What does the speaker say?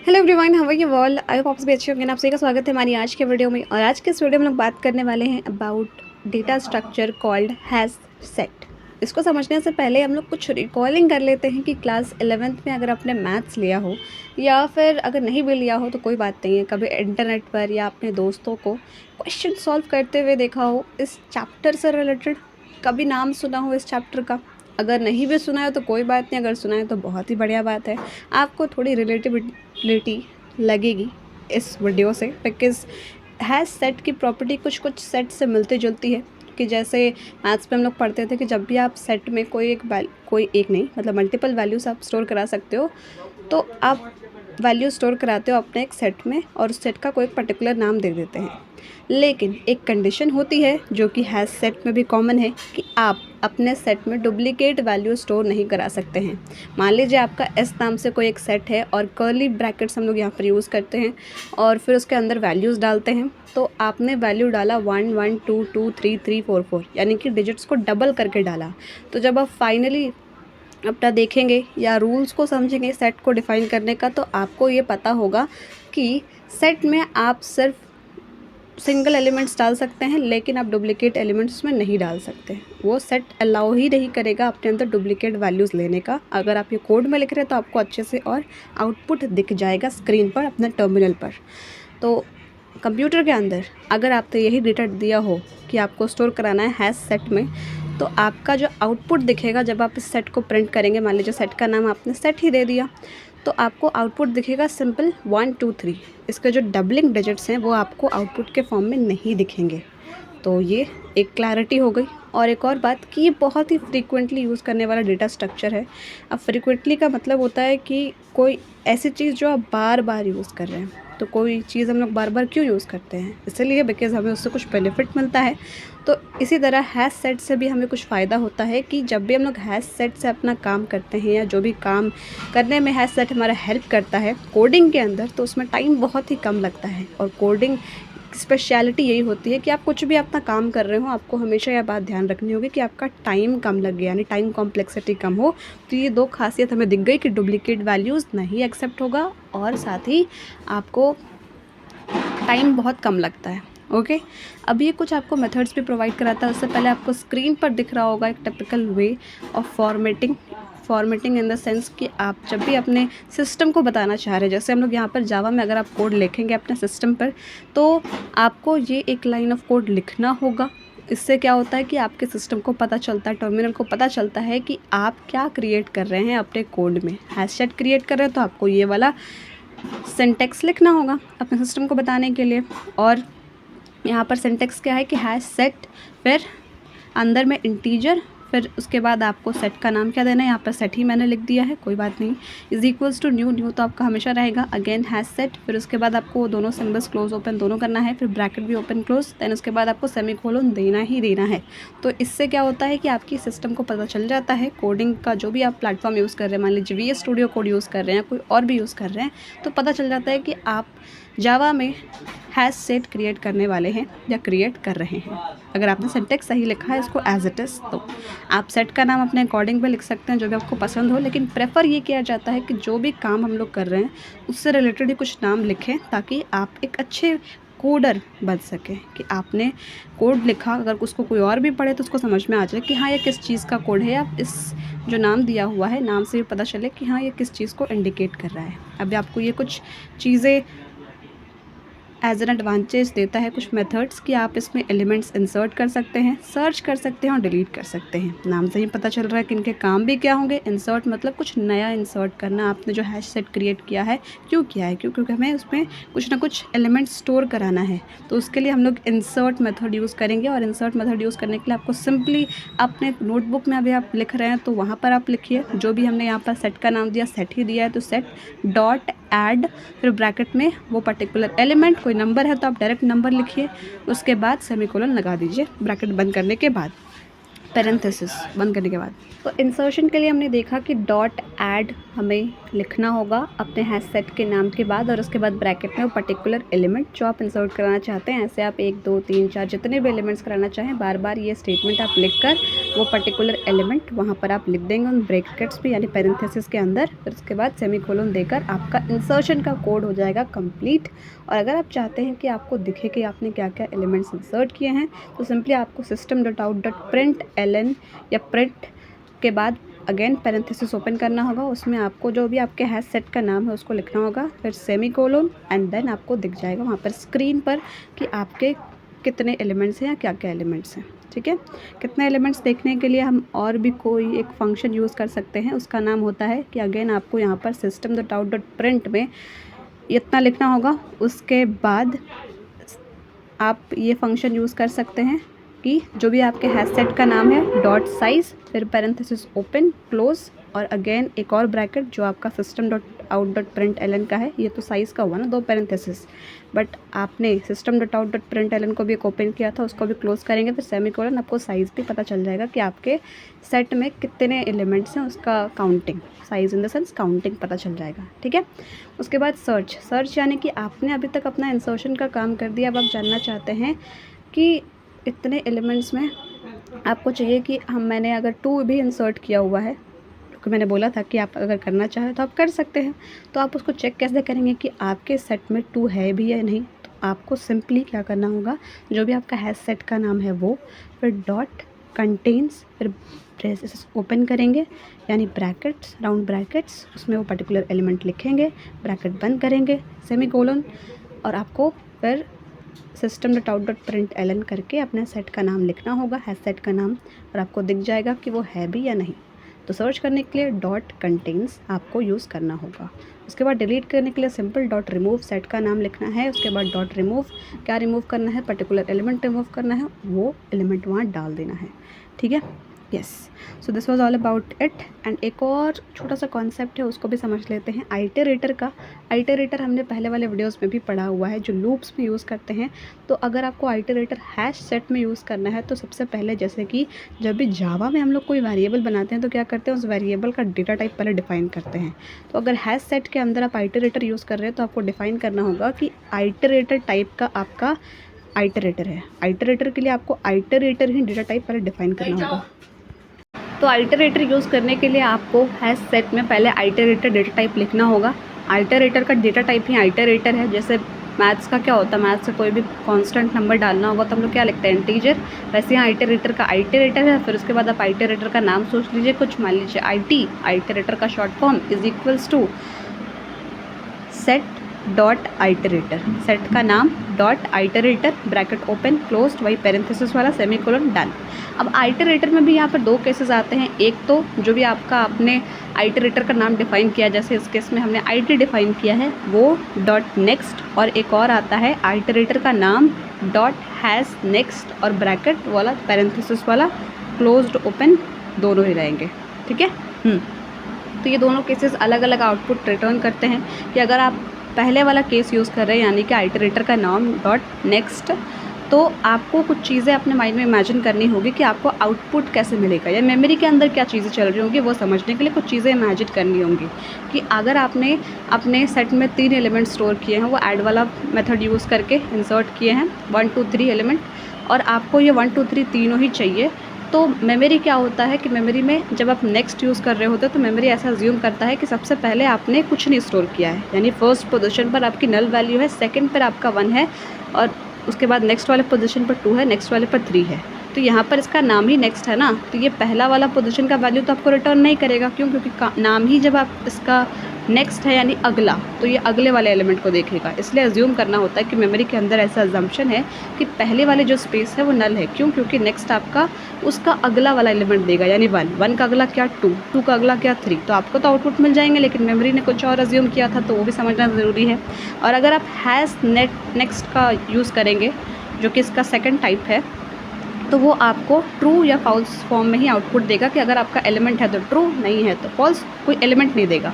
Hello everyone, how are you all? I hope आप सभी अच्छे होंगे ना। आप सभी का स्वागत है हमारी आज के वीडियो में। और आज के इस वीडियो में हम लोग बात करने वाले हैं about data structure called hash set. इसको समझने से पहले हम लोग कुछ रिकॉलिंग कर लेते हैं कि क्लास 11th में अगर आपने मैथ्स लिया हो या फिर अगर नहीं भी लिया हो तो कोई बात नहीं है, कभी इंटरनेट पर या अपने दोस्तों को क्वेश्चन सॉल्व करते हुए देखा हो इस चैप्टर से रिलेटेड, कभी नाम सुना हो इस चैप्टर का। अगर नहीं भी सुना है तो कोई बात नहीं, अगर सुना है तो बहुत ही बढ़िया बात है। आपको थोड़ी रिलेटिविटी लगेगी इस वीडियो से, बिकॉज हैश सेट की प्रॉपर्टी कुछ कुछ सेट से मिलती जुलती है। कि जैसे मैथ्स में हम लोग पढ़ते थे कि जब भी आप सेट में कोई एक नहीं मतलब मल्टीपल वैल्यूज़ आप स्टोर करा सकते हो, तो आप वैल्यू स्टोर कराते हो अपने एक सेट में और उस सेट का कोई पर्टिकुलर नाम दे देते हैं। लेकिन एक कंडीशन होती है जो कि हैश सेट में भी कॉमन है कि आप अपने सेट में डुप्लीकेट वैल्यू स्टोर नहीं करा सकते हैं। मान लीजिए आपका एस नाम से कोई एक सेट है और कर्ली ब्रैकेट्स हम लोग यहाँ पर यूज़ करते हैं और फिर उसके अंदर वैल्यूज़ डालते हैं। तो आपने वैल्यू डाला 1 1 2 2 3 3 4 4, यानी कि डिजिट्स को डबल करके डाला। तो जब आप फाइनली अपना देखेंगे या रूल्स को समझेंगे सेट को डिफ़ाइन करने का, तो आपको ये पता होगा कि सेट में आप सिर्फ सिंगल एलिमेंट्स डाल सकते हैं, लेकिन आप डुप्लीकेट एलिमेंट्स उसमें नहीं डाल सकते। वो सेट अलाउ ही नहीं करेगा अपने अंदर डुप्लीकेट वैल्यूज़ लेने का। अगर आप ये कोड में लिख रहे हैं तो आपको अच्छे से और आउटपुट दिख जाएगा स्क्रीन पर अपने टर्मिनल पर। तो कंप्यूटर के अंदर अगर आपने यही डेटा दिया हो कि आपको स्टोर कराना है हैश सेट में, तो आपका जो आउटपुट दिखेगा जब आप इस सेट को प्रिंट करेंगे, मान लीजिए सेट का नाम आपने सेट ही दे दिया, तो आपको आउटपुट दिखेगा सिंपल 1 2 3। इसके जो डबलिंग डिजिट्स हैं वो आपको आउटपुट के फॉर्म में नहीं दिखेंगे। तो ये एक क्लैरिटी हो गई। और एक और बात कि ये बहुत ही फ्रीक्वेंटली यूज़ करने वाला डेटा स्ट्रक्चर है। अब फ्रीक्वेंटली का मतलब होता है कि कोई ऐसी चीज़ जो आप बार बार यूज़ कर रहे हैं। तो कोई चीज़ हम लोग बार बार क्यों यूज़ करते हैं? इसलिए बिकॉज़ हमें उससे कुछ बेनिफिट मिलता है। तो इसी तरह हैश सेट से भी हमें कुछ फ़ायदा होता है कि जब भी हम लोग हैश सेट से अपना काम करते हैं या जो भी काम करने में हैश सेट हमारा हेल्प करता है कोडिंग के अंदर, तो उसमें टाइम बहुत ही कम लगता है। और कोडिंग स्पेशलिटी यही होती है कि आप कुछ भी अपना काम कर रहे हो, आपको हमेशा यह बात ध्यान रखनी होगी कि आपका टाइम कम लगे, यानी टाइम कॉम्प्लेक्सिटी कम हो। तो ये दो खासियत हमें दिख गई कि डुप्लीकेट वैल्यूज़ नहीं एक्सेप्ट होगा और साथ ही आपको टाइम बहुत कम लगता है। ओके, अब ये कुछ आपको मेथड्स भी प्रोवाइड कराता है। उससे पहले आपको स्क्रीन पर दिख रहा होगा एक typical way of formatting in the sense कि आप जब भी अपने सिस्टम को बताना चाह रहे हैं, जैसे हम लोग यहाँ पर जावा में अगर आप कोड लिखेंगे अपने सिस्टम पर, तो आपको ये एक लाइन ऑफ कोड लिखना होगा। इससे क्या होता है कि आपके सिस्टम को पता चलता है, टर्मिनल को पता चलता है कि आप क्या क्रिएट कर रहे हैं अपने कोड में। हैश सेट क्रिएट कर रहे हैं तो आपको ये वाला सिंटेक्स लिखना होगा अपने सिस्टम को बताने के लिए। और यहाँ पर सिंटेक्स क्या है कि हैश सेट, फिर अंदर में इंटीजर, फिर उसके बाद आपको सेट का नाम क्या देना है। यहाँ पर सेट ही मैंने लिख दिया है, कोई बात नहीं। इज इक्वल्स टू न्यू तो आपका हमेशा रहेगा। अगेन हैश सेट, फिर उसके बाद आपको दोनों सिंबल्स क्लोज ओपन दोनों करना है, फिर ब्रैकेट भी ओपन क्लोज, देन उसके बाद आपको सेमीकोलन देना ही देना है। तो इससे क्या होता है कि आपकी सिस्टम को पता चल जाता है कोडिंग का जो भी आप प्लेटफॉर्म यूज़ कर रहे हैं, मान लीजिए VS स्टूडियो कोड यूज़ कर रहे हैं, कोई और भी यूज़ कर रहे हैं, तो पता चल जाता है कि आप जावा में हैश सेट क्रिएट करने वाले हैं या क्रिएट कर रहे हैं। अगर आपने सिंटेक्स सही लिखा है इसको एज इट इज़, तो आप सेट का नाम अपने अकॉर्डिंग पे लिख सकते हैं जो भी आपको पसंद हो। लेकिन प्रेफर ये किया जाता है कि जो भी काम हम लोग कर रहे हैं उससे रिलेटेड ही कुछ नाम लिखें, ताकि आप एक अच्छे कोडर बन सकें। कि आपने कोड लिखा, अगर उसको कोई और भी पढ़े तो उसको समझ में आ जाए कि हाँ ये किस चीज़ का कोड है, या इस जो नाम दिया हुआ है नाम से भी पता चले कि हाँ ये किस चीज़ को इंडिकेट कर रहा है। अभी आपको ये कुछ चीज़ें एज एन एडवांटेज देता है, कुछ मेथड्स कि आप इसमें एलिमेंट्स इंसर्ट कर सकते हैं, सर्च कर सकते हैं और डिलीट कर सकते हैं। नाम से ही पता चल रहा है कि इनके काम भी क्या होंगे। इंसर्ट मतलब कुछ नया इंसर्ट करना। आपने जो हैश सेट क्रिएट किया है क्यों किया है, क्योंकि हमें उसमें कुछ ना कुछ एलिमेंट्स स्टोर कराना है, तो उसके लिए हम लोग इंसर्ट मेथड यूज़ करेंगे। और इंसर्ट मेथड यूज़ करने के लिए आपको सिंपली अपने नोटबुक में अभी आप लिख रहे हैं तो वहाँ पर आप लिखिए जो भी हमने यहाँ पर सेट का नाम दिया, सेट ही दिया है तो सेट डॉट ऐड, फिर ब्रैकेट में वो पर्टिकुलर एलिमेंट, कोई नंबर है तो आप डायरेक्ट नंबर लिखिए, उसके बाद सेमीकोलन लगा दीजिए ब्रैकेट बंद करने के बाद। पैरेंथेसिस बंद करने के बाद। तो इंसर्शन के लिए हमने देखा कि डॉट ऐड हमें लिखना होगा अपने हैश सेट के नाम के बाद, और उसके बाद ब्रैकेट में वो पर्टिकुलर एलिमेंट जो आप इंसर्ट कराना चाहते हैं, ऐसे आप 1 2 3 4 जितने भी एलिमेंट्स कराना चाहें, बार बार ये स्टेटमेंट आप लिख कर वो पर्टिकुलर एलिमेंट वहाँ पर आप लिख देंगे उन ब्रैकेट्स भी यानी पैरेंथेसिस के अंदर। फिर उसके बाद सेमीकोलन देकर आपका इंसर्शन का कोड हो जाएगा कंप्लीट। और अगर आप चाहते हैं कि आपको दिखे कि आपने क्या क्या एलिमेंट्स इंसर्ट किए हैं, तो सिंपली आपको system.out.println या प्रिंट के बाद अगेन पैरेंथेसिस ओपन करना होगा, उसमें आपको जो भी आपके हैश सेट का नाम है उसको लिखना होगा, फिर सेमीकोलन, एंड देन आपको दिख जाएगा वहाँ पर स्क्रीन पर कि आपके कितने एलिमेंट्स हैं या क्या क्या एलिमेंट्स हैं। ठीक है, कितने एलिमेंट्स देखने के लिए हम और भी कोई एक फंक्शन यूज़ कर सकते हैं, उसका नाम होता है कि अगेन आपको यहाँ पर system.out.print में इतना लिखना होगा। उसके बाद आप ये फंक्शन यूज़ कर सकते हैं कि जो भी आपके हैश सेट का नाम है डॉट साइज़, फिर पैरेंथेसिस ओपन क्लोज, और अगेन एक और ब्रैकेट जो आपका system.out.println का है। ये तो साइज़ का हुआ ना, 2 पैरेंथेसिस, बट आपने system.out.println को भी एक ओपन किया था, उसको भी क्लोज करेंगे, फिर सेमीकोलन, आपको साइज़ भी पता चल जाएगा कि आपके सेट में कितने एलिमेंट्स हैं, उसका counting, size in the sense counting पता चल जाएगा। ठीक है, उसके बाद सर्च यानी कि आपने अभी तक अपना इंसर्शन का काम कर दिया, अब आप जानना चाहते हैं कि इतने एलिमेंट्स में आपको चाहिए कि मैंने अगर 2 भी इंसर्ट किया हुआ है, क्योंकि मैंने बोला था कि आप अगर करना चाहें तो आप कर सकते हैं, तो आप उसको चेक कैसे करेंगे कि आपके सेट में 2 है भी या नहीं। तो आपको सिंपली क्या करना होगा, जो भी आपका हैश सेट का नाम है वो, फिर डॉट कंटेन्स, फिर ब्रेसेस ओपन करेंगे यानी ब्रैकेट्स, राउंड ब्रैकेट्स, उसमें वो पर्टिकुलर एलिमेंट लिखेंगे, ब्रैकेट बंद करेंगे, सेमीकोलन, और आपको फिर system.out.println करके अपने सेट का नाम लिखना होगा, हैश सेट का नाम, और आपको दिख जाएगा कि वो है भी या नहीं। तो सर्च करने के लिए डॉट कंटेन्स आपको यूज़ करना होगा। उसके बाद डिलीट करने के लिए सिंपल डॉट रिमूव सेट का नाम लिखना है, उसके बाद डॉट रिमूव, क्या रिमूव करना है, पर्टिकुलर एलिमेंट रिमूव करना है, वो एलिमेंट वहाँ डाल देना है। ठीक है, yes, so this was all about it. And एक और छोटा सा कॉन्सेप्ट है, उसको भी समझ लेते हैं, आइटरेटर का। आइटरेटर हमने पहले वाले वीडियोस में भी पढ़ा हुआ है, जो लूप्स में यूज़ करते हैं। तो अगर आपको आइटरेटर हैश सेट में यूज़ करना है, तो सबसे पहले जैसे कि जब भी जावा में हम लोग कोई वेरिएबल बनाते हैं तो क्या करते हैं, उस वेरिएबल का डेटा टाइप पहले डिफाइन करते हैं। तो अगर हैश सेट के अंदर आप आइटरेटर यूज़ कर रहे हैं तो आपको डिफाइन करना होगा कि आइटरेटर टाइप का आपका आइटरेटर है। आइटरेटर के लिए आपको आइटरेटर ही डेटा टाइप पहले डिफाइन करना होगा। तो आइटरेटर यूज़ करने के लिए आपको हैश सेट में पहले आइटरेटर डेटा टाइप लिखना होगा। आइटरेटर का डेटा टाइप ही आइटरेटर है। जैसे मैथ्स का क्या होता है, मैथ्स से कोई भी कांस्टेंट नंबर डालना होगा तो हम लोग क्या लिखते हैं, इंटीजर। वैसे यहाँ आइटरेटर का आइटरेटर है। फिर उसके बाद आप आइटरेटर का नाम सोच लीजिए, कुछ मान लीजिए आइटरेटर का short form is equals to set dot iterator, set का नाम dot iterator, bracket open closed, वही पैरेंथेसिस वाला, सेमीकोलन, डन। अब आइटरेटर में भी यहाँ पर 2 केसेस आते हैं। एक तो जो भी आपका आपने आइटरेटर का नाम डिफाइन किया, जैसे इस केस में हमने आईटी डिफाइन किया है, वो डॉट नेक्स्ट, और एक और आता है आइटरेटर का नाम डॉट हैश नेक्स्ट और ब्रैकेट वाला पैरेंथेसिस वाला, क्लोज्ड ओपन दोनों ही रहेंगे। ठीक है, तो ये दोनों केसेस अलग अलग आउटपुट रिटर्न करते हैं। कि अगर आप पहले वाला केस यूज़ कर रहे हैं यानी कि आइटरेटर का नाम डॉट नेक्स्ट, तो आपको कुछ चीज़ें अपने माइंड में इमेजिन करनी होगी कि आपको आउटपुट कैसे मिलेगा, या मेमोरी के अंदर क्या चीज़ें चल रही होंगी, वो समझने के लिए कुछ चीज़ें इमेजिन करनी होंगी। कि अगर आपने अपने सेट में 3 एलिमेंट स्टोर किए हैं, वो ऐड वाला मेथड यूज़ करके इंसर्ट किए हैं 1 2 3 एलिमेंट, और आपको ये 1 2 3 तीनों ही चाहिए, तो मेमोरी क्या होता है कि मेमोरी में जब आप नेक्स्ट यूज़ कर रहे होते हैं तो मेमोरी ऐसा अज्यूम करता है कि सबसे पहले आपने कुछ नहीं स्टोर किया है, यानी फर्स्ट पोजीशन पर आपकी नल वैल्यू है, सेकंड पर आपका 1 है, और उसके बाद नेक्स्ट वाले पोजीशन पर 2 है, नेक्स्ट वाले पर 3 है। तो यहाँ पर इसका नाम ही नेक्स्ट है ना, तो ये पहला वाला पोजीशन का वैल्यू तो आपको रिटर्न नहीं करेगा। क्यों? क्योंकि नाम ही जब आप इसका नेक्स्ट है यानी अगला, तो ये अगले वाले एलिमेंट को देखेगा। इसलिए अज्यूम करना होता है कि मेमोरी के अंदर ऐसा अजम्पशन है कि पहले वाले जो स्पेस है वो नल है। क्यों? क्योंकि नेक्स्ट आपका उसका अगला वाला एलिमेंट देगा, यानी 1 का अगला क्या 2 का अगला क्या 3। तो आपको तो आउटपुट मिल जाएंगे, लेकिन मेमोरी ने कुछ और अज्यूम किया था, तो वो भी समझना ज़रूरी है। और अगर आप हैश नेक्स्ट का यूज़ करेंगे, जो कि इसका सेकंड टाइप है, तो वो आपको ट्रू या फॉल्स फॉर्म में ही आउटपुट देगा कि अगर आपका एलिमेंट है तो ट्रू, नहीं है तो फॉल्स, कोई एलिमेंट नहीं देगा।